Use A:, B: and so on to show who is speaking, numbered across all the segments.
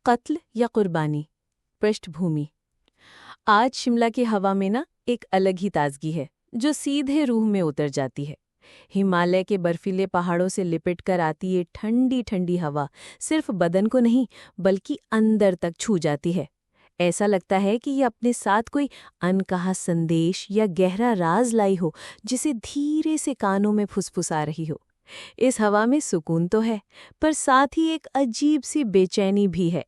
A: कत्ल या कुर्बानी। पृष्ठभूमि। आज शिमला की हवा में ना एक अलग ही ताजगी है जो सीधे रूह में उतर जाती है। हिमालय के बर्फीले पहाड़ों से लिपट कर आती ये ठंडी ठंडी हवा सिर्फ बदन को नहीं बल्कि अंदर तक छू जाती है। ऐसा लगता है कि ये अपने साथ कोई अनकहा संदेश या गहरा राज लाई हो जिसे धीरे से कानों में फुसफुसा रही हो। इस हवा में सुकून तो है, पर साथ ही एक अजीब सी बेचैनी भी है।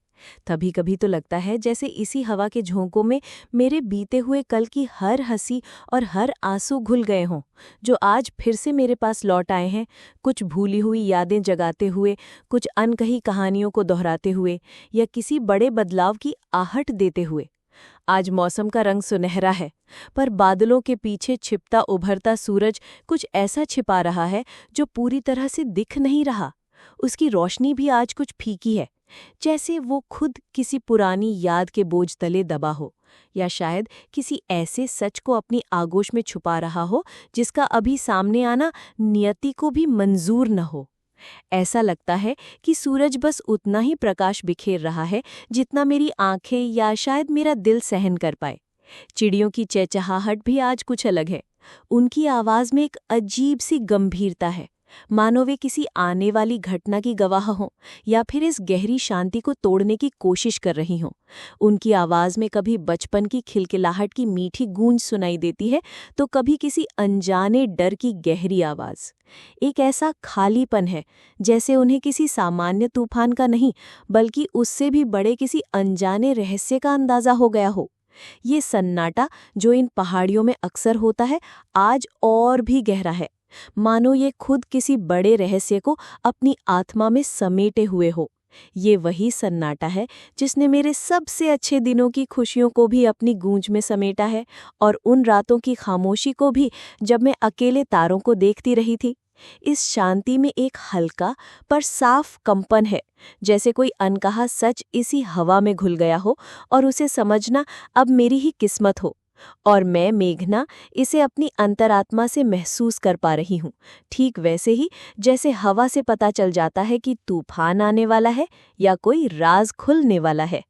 A: कभी कभी तो लगता है जैसे इसी हवा के झोंकों में मेरे बीते हुए कल की हर हंसी और हर आंसू घुल गए हों, जो आज फिर से मेरे पास लौट आए हैं, कुछ भूली हुई यादें जगाते हुए, कुछ अनकही कहानियों को दोहराते हुए या किसी बड़े बदलाव की आहट देते हुए। आज मौसम का रंग सुनहरा है, पर बादलों के पीछे छिपता उभरता सूरज कुछ ऐसा छिपा रहा है जो पूरी तरह से दिख नहीं रहा। उसकी रोशनी भी आज कुछ फीकी है, जैसे वो खुद किसी पुरानी याद के बोझ तले दबा हो, या शायद किसी ऐसे सच को अपनी आगोश में छुपा रहा हो जिसका अभी सामने आना नियति को भी मंजूर न हो। ऐसा लगता है कि सूरज बस उतना ही प्रकाश बिखेर रहा है जितना मेरी आंखें या शायद मेरा दिल सहन कर पाए। चिड़ियों की चहचहाहट भी आज कुछ अलग है। उनकी आवाज में एक अजीब सी गंभीरता है, मानो वे किसी आने वाली घटना की गवाह हों या फिर इस गहरी शांति को तोड़ने की कोशिश कर रही हों। उनकी आवाज में कभी बचपन की खिलखिलाहट की मीठी गूंज सुनाई देती है, तो कभी किसी अनजाने डर की गहरी आवाज। एक ऐसा खालीपन है जैसे उन्हें किसी सामान्य तूफान का नहीं बल्कि उससे भी बड़े किसी अनजाने रहस्य का अंदाजा हो गया हो। ये सन्नाटा जो इन पहाड़ियों में अक्सर होता है, आज और भी गहरा है, मानो ये खुद किसी बड़े रहस्य को अपनी आत्मा में समेटे हुए हो। ये वही सन्नाटा है जिसने मेरे सबसे अच्छे दिनों की खुशियों को भी अपनी गूंज में समेटा है, और उन रातों की खामोशी को भी, जब मैं अकेले तारों को देखती रही थी। इस शांति में एक हल्का पर साफ कंपन है, जैसे कोई अनकहा सच इसी हवा में घुल गया हो और उसे समझना अब मेरी ही किस्मत हो। और मैं, मेघना, इसे अपनी अंतरात्मा से महसूस कर पा रही हूँ, ठीक वैसे ही जैसे हवा से पता चल जाता है कि तूफान आने वाला है या कोई राज खुलने वाला है।